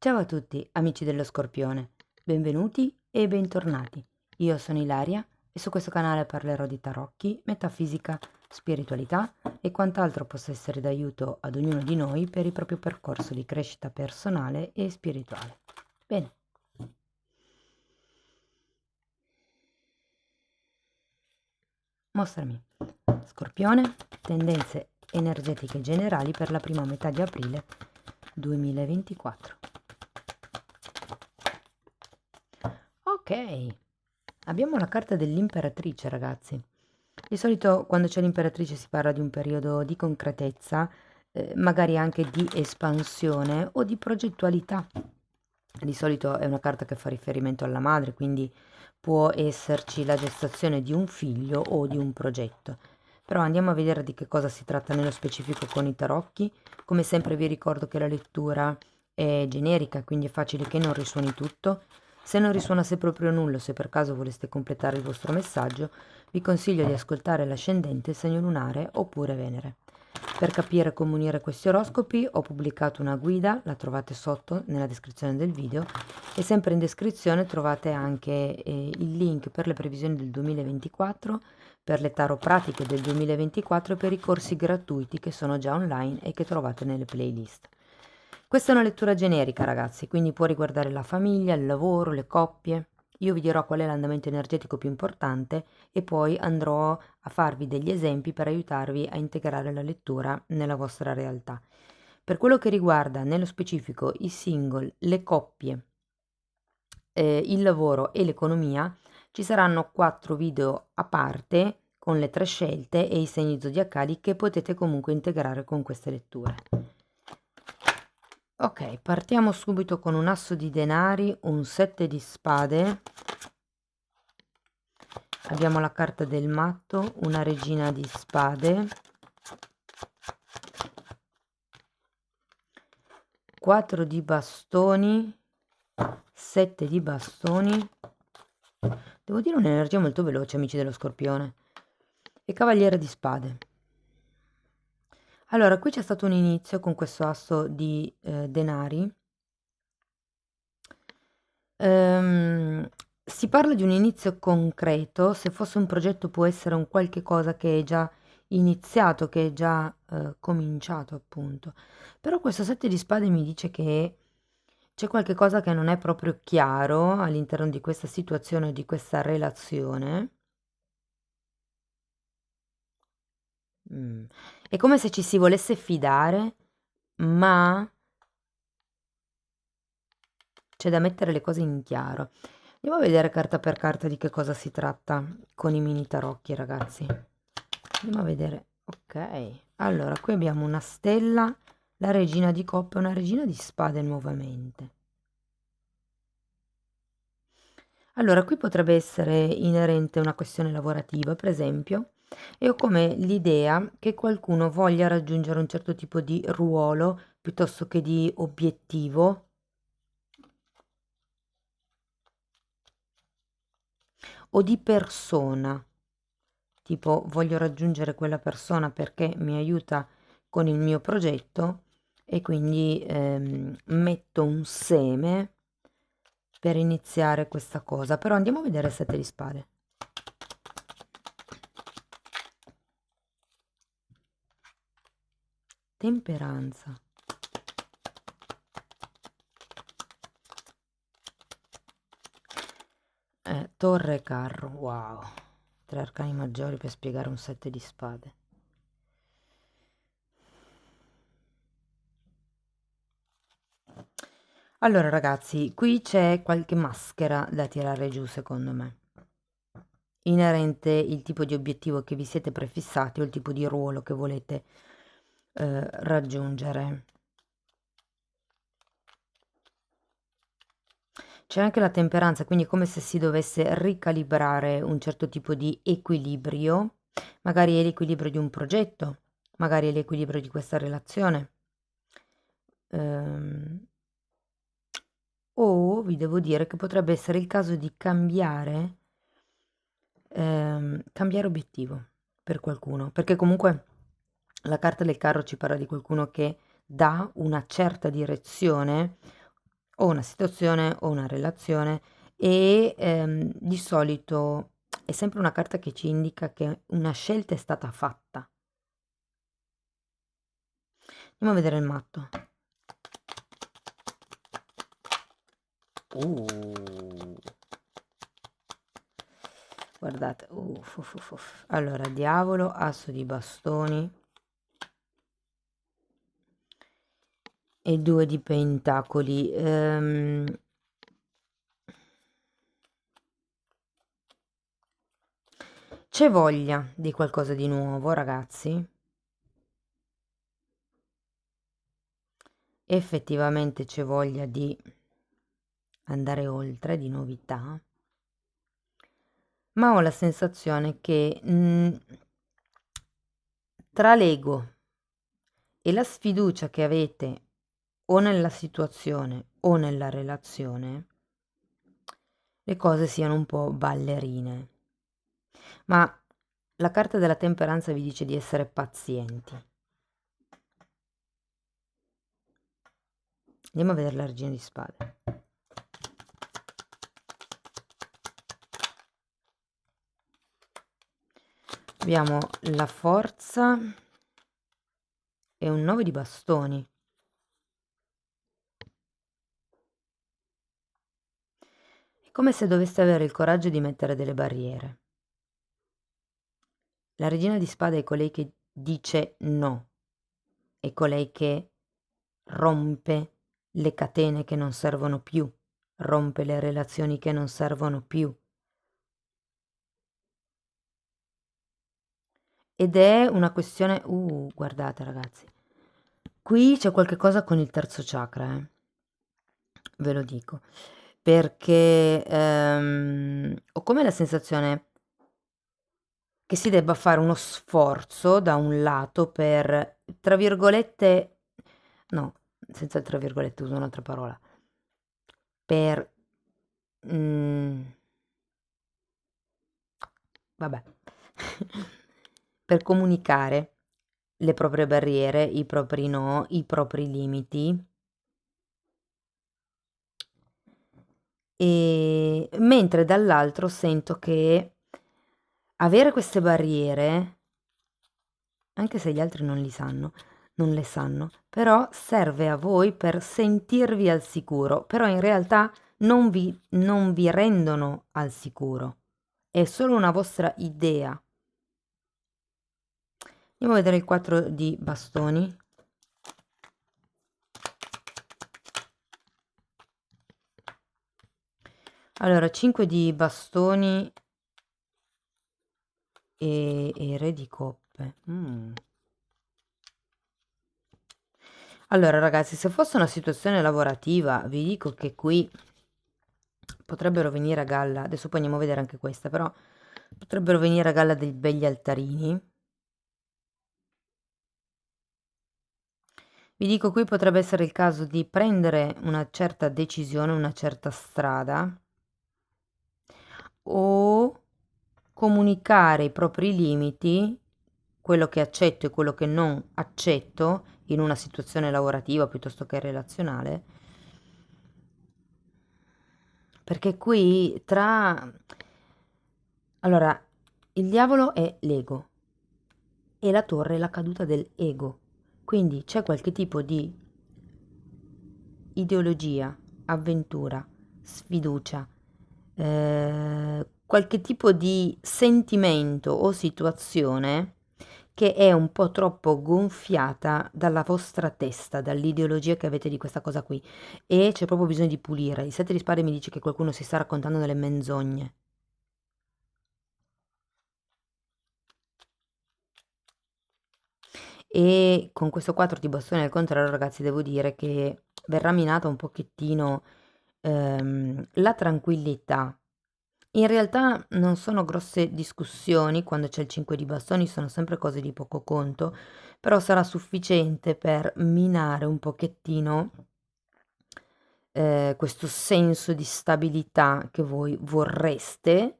Ciao a tutti, amici dello Scorpione, benvenuti e bentornati. Io sono Ilaria e su questo canale parlerò di tarocchi, metafisica, spiritualità e quant'altro possa essere d'aiuto ad ognuno di noi per il proprio percorso di crescita personale e spirituale. Bene. Mostrami. Scorpione, tendenze energetiche generali per la prima metà di aprile 2024. Ok, abbiamo la carta dell'imperatrice, ragazzi. Di solito quando c'è l'imperatrice si parla di un periodo di concretezza, magari anche di espansione o di progettualità. Di solito è una carta che fa riferimento alla madre, quindi può esserci la gestazione di un figlio o di un progetto. Però andiamo a vedere di che cosa si tratta nello specifico con i tarocchi. Come sempre vi ricordo che la lettura è generica, quindi è facile che non risuoni tutto. Se non risuonasse proprio nulla, se per caso voleste completare il vostro messaggio, vi consiglio di ascoltare l'ascendente, il segno lunare oppure Venere. Per capire come unire questi oroscopi ho pubblicato una guida, la trovate sotto nella descrizione del video e sempre in descrizione trovate anche il link per le previsioni del 2024, per le tarot pratiche del 2024 e per i corsi gratuiti che sono già online e che trovate nelle playlist. Questa è una lettura generica, ragazzi, quindi può riguardare la famiglia, il lavoro, le coppie. Io vi dirò qual è l'andamento energetico più importante e poi andrò a farvi degli esempi per aiutarvi a integrare la lettura nella vostra realtà. Per quello che riguarda nello specifico i single, le coppie, il lavoro e l'economia, ci saranno 4 video a parte con le 3 scelte e i segni zodiacali che potete comunque integrare con queste letture. Ok, partiamo subito con un asso di denari, un 7 di spade. Abbiamo la carta del matto, una regina di spade, 4 di bastoni, 7 di bastoni. Devo dire un'energia molto veloce, amici dello Scorpione. E cavaliere di spade. Allora, qui c'è stato un inizio con questo asso di denari. Si parla di un inizio concreto, se fosse un progetto può essere un qualche cosa che è già iniziato, che è già cominciato appunto. Però questo 7 di spade mi dice che c'è qualche cosa che non è proprio chiaro all'interno di questa situazione, di questa relazione. È come se ci si volesse fidare, ma c'è da mettere le cose in chiaro. Andiamo a vedere carta per carta di che cosa si tratta con i mini tarocchi, ragazzi. Andiamo a vedere. Ok, allora qui abbiamo una stella, la regina di coppe e una regina di spade nuovamente. Allora, qui potrebbe essere inerente una questione lavorativa, per esempio, e ho come l'idea che qualcuno voglia raggiungere un certo tipo di ruolo piuttosto che di obiettivo o di persona, tipo voglio raggiungere quella persona perché mi aiuta con il mio progetto e quindi metto un seme per iniziare questa cosa. Però andiamo a vedere il 7 di spade. Temperanza. Torre e carro, wow. 3 arcani maggiori per spiegare un 7 di spade. Allora ragazzi, qui c'è qualche maschera da tirare giù secondo me, inerente il tipo di obiettivo che vi siete prefissati o il tipo di ruolo che volete raggiungere. C'è anche la temperanza, quindi è come se si dovesse ricalibrare un certo tipo di equilibrio, magari è l'equilibrio di un progetto, magari è l'equilibrio di questa relazione. O vi devo dire che potrebbe essere il caso di cambiare obiettivo per qualcuno, perché comunque la carta del carro ci parla di qualcuno che dà una certa direzione o una situazione o una relazione e di solito è sempre una carta che ci indica che una scelta è stata fatta. Andiamo a vedere il matto. Guardate, allora diavolo, asso di bastoni e 2 di pentacoli. C'è voglia di qualcosa di nuovo, ragazzi? Effettivamente c'è voglia di andare oltre, di novità, ma ho la sensazione che tra l'ego e la sfiducia che avete o nella situazione o nella relazione, le cose siano un po' ballerine. Ma la carta della temperanza vi dice di essere pazienti. Andiamo a vedere la regina di spade. Abbiamo la forza e un 9 di bastoni. È come se doveste avere il coraggio di mettere delle barriere. La regina di spade è colei che dice no, è colei che rompe le catene che non servono più, rompe le relazioni che non servono più. Ed è una questione, guardate ragazzi, qui c'è qualche cosa con il terzo chakra, ve lo dico, perché ho come la sensazione che si debba fare uno sforzo da un lato per, tra virgolette, no, senza il tra virgolette, uso un'altra parola, per, vabbè, per comunicare le proprie barriere, i propri no, i propri limiti. E mentre dall'altro sento che avere queste barriere, anche se gli altri non li sanno, non le sanno, però serve a voi per sentirvi al sicuro, però in realtà non vi rendono al sicuro, è solo una vostra idea. Andiamo a vedere il 4 di bastoni. Allora, 5 di bastoni e re di coppe. Allora, ragazzi, se fosse una situazione lavorativa, vi dico che qui potrebbero venire a galla, adesso poi andiamo a vedere anche questa, però potrebbero venire a galla dei begli altarini. Vi dico qui potrebbe essere il caso di prendere una certa decisione, una certa strada o comunicare i propri limiti, quello che accetto e quello che non accetto in una situazione lavorativa piuttosto che relazionale, perché qui tra... Allora, il diavolo è l'ego e la torre è la caduta dell'ego, quindi c'è qualche tipo di ideologia, avventura, sfiducia, qualche tipo di sentimento o situazione che è un po' troppo gonfiata dalla vostra testa, dall'ideologia che avete di questa cosa qui e c'è proprio bisogno di pulire. Il 7 di spade mi dice che qualcuno si sta raccontando delle menzogne. E con questo 4 di bastone al contrario, ragazzi, devo dire che verrà minata un pochettino la tranquillità. In realtà non sono grosse discussioni quando c'è il 5 di bastoni, sono sempre cose di poco conto, però sarà sufficiente per minare un pochettino questo senso di stabilità che voi vorreste,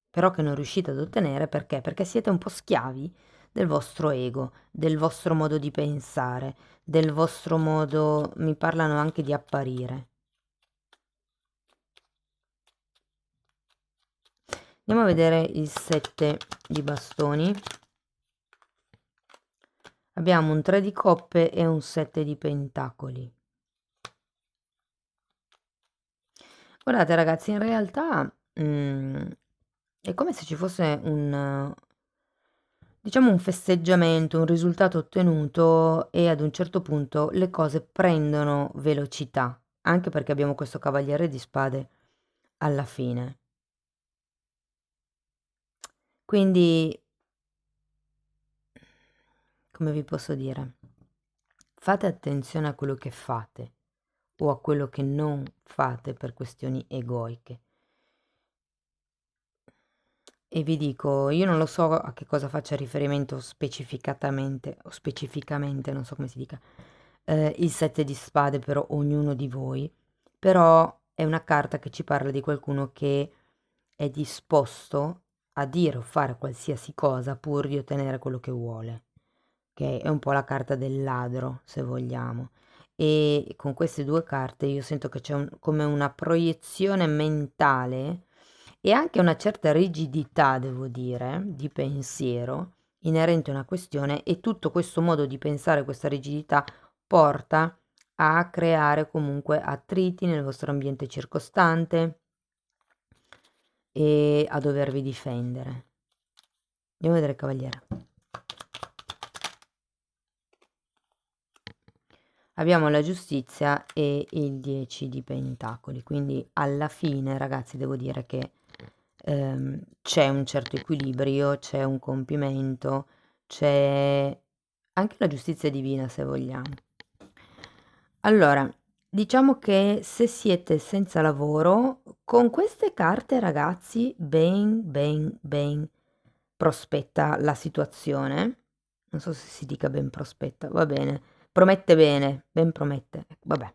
però che non riuscite ad ottenere perché? Perché siete un po' schiavi del vostro ego, del vostro modo di pensare, del vostro modo, mi parlano anche di apparire. Andiamo a vedere il 7 di bastoni. Abbiamo un 3 di coppe e un 7 di pentacoli. Guardate ragazzi, in realtà è come se ci fosse un, diciamo, un festeggiamento, un risultato ottenuto e ad un certo punto le cose prendono velocità, anche perché abbiamo questo cavaliere di spade alla fine. Quindi, come vi posso dire, fate attenzione a quello che fate o a quello che non fate per questioni egoiche. E vi dico, io non lo so a che cosa faccia riferimento specificatamente, o specificamente, non so come si dica, il 7 di spade per ognuno di voi, però è una carta che ci parla di qualcuno che è disposto a dire o fare qualsiasi cosa pur di ottenere quello che vuole, che è un po' la carta del ladro, se vogliamo. E con queste due carte io sento che c'è come una proiezione mentale e anche una certa rigidità, devo dire, di pensiero inerente a una questione, e tutto questo modo di pensare, questa rigidità, porta a creare comunque attriti nel vostro ambiente circostante e a dovervi difendere. Andiamo a vedere il cavaliere. Abbiamo la giustizia e il 10 di pentacoli, quindi alla fine, ragazzi, devo dire che c'è un certo equilibrio, c'è un compimento, c'è anche la giustizia divina, se vogliamo. Allora, diciamo che se siete senza lavoro, con queste carte, ragazzi, ben prospetta la situazione. Non so se si dica ben prospetta, va bene. Promette bene, ben promette, vabbè.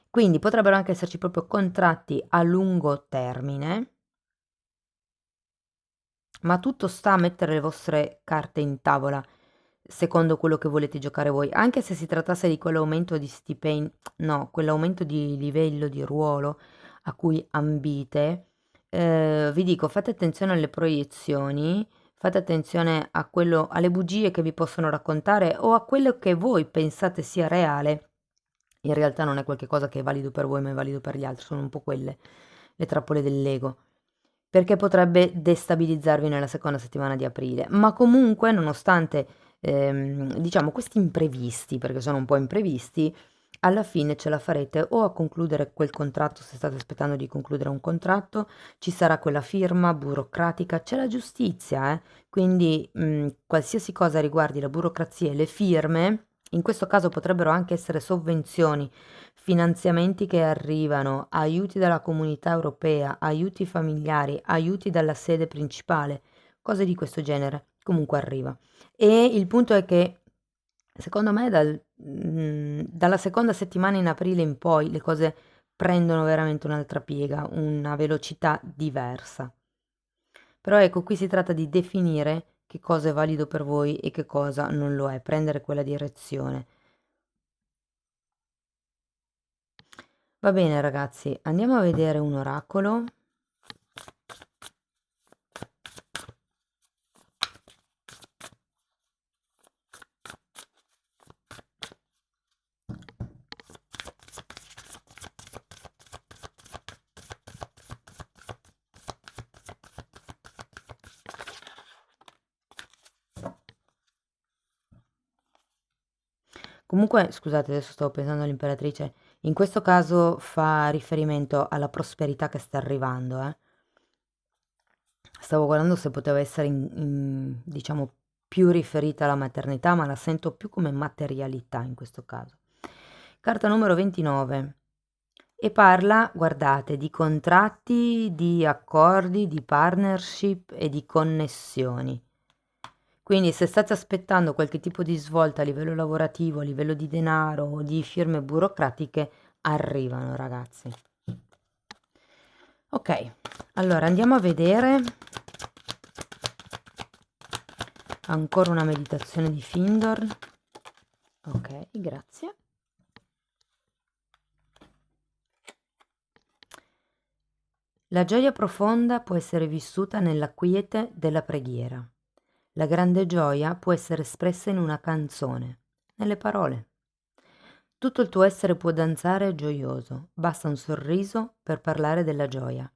Quindi potrebbero anche esserci proprio contratti a lungo termine, ma tutto sta a mettere le vostre carte in tavola secondo quello che volete giocare voi, anche se si trattasse di quell'aumento di stipendio, no, quell'aumento di livello di ruolo a cui ambite. Vi dico, fate attenzione alle proiezioni, fate attenzione a quello, alle bugie che vi possono raccontare o a quello che voi pensate sia reale. In realtà non è qualcosa che è valido per voi, ma è valido per gli altri, sono un po' quelle le trappole dell'ego, perché potrebbe destabilizzarvi nella seconda settimana di aprile. Ma comunque, nonostante diciamo questi imprevisti, perché sono un po' imprevisti, alla fine ce la farete o a concludere quel contratto, se state aspettando di concludere un contratto, ci sarà quella firma burocratica, c'è la giustizia, quindi qualsiasi cosa riguardi la burocrazia e le firme, in questo caso potrebbero anche essere sovvenzioni, finanziamenti che arrivano, aiuti dalla comunità europea, aiuti familiari, aiuti dalla sede principale, cose di questo genere. Comunque arriva. E il punto è che, secondo me, dalla seconda settimana in aprile in poi le cose prendono veramente un'altra piega, una velocità diversa. Però ecco, qui si tratta di definire che cosa è valido per voi e che cosa non lo è, prendere quella direzione. Va bene ragazzi, andiamo a vedere un oracolo. Comunque, scusate, adesso stavo pensando all'imperatrice, in questo caso fa riferimento alla prosperità che sta arrivando, eh. Stavo guardando se poteva essere, diciamo, più riferita alla maternità, ma la sento più come materialità in questo caso. Carta numero 29. E parla, guardate, di contratti, di accordi, di partnership e di connessioni. Quindi se state aspettando qualche tipo di svolta a livello lavorativo, a livello di denaro o di firme burocratiche, arrivano ragazzi. Ok, allora andiamo a vedere Ancora una meditazione di Findor. Ok, grazie. La gioia profonda può essere vissuta nella quiete della preghiera. La grande gioia può essere espressa in una canzone, nelle parole. Tutto il tuo essere può danzare gioioso, basta un sorriso per parlare della gioia.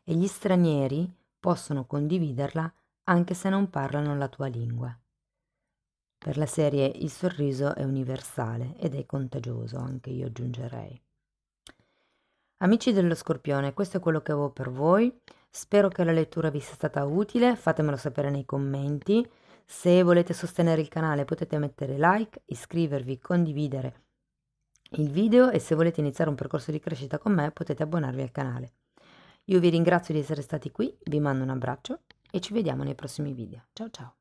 E gli stranieri possono condividerla anche se non parlano la tua lingua. Per la serie il sorriso è universale ed è contagioso, anche io aggiungerei. Amici dello Scorpione, questo è quello che avevo per voi. Spero che la lettura vi sia stata utile, fatemelo sapere nei commenti. Se volete sostenere il canale potete mettere like, iscrivervi, condividere il video e se volete iniziare un percorso di crescita con me potete abbonarvi al canale. Io vi ringrazio di essere stati qui, vi mando un abbraccio e ci vediamo nei prossimi video. Ciao ciao!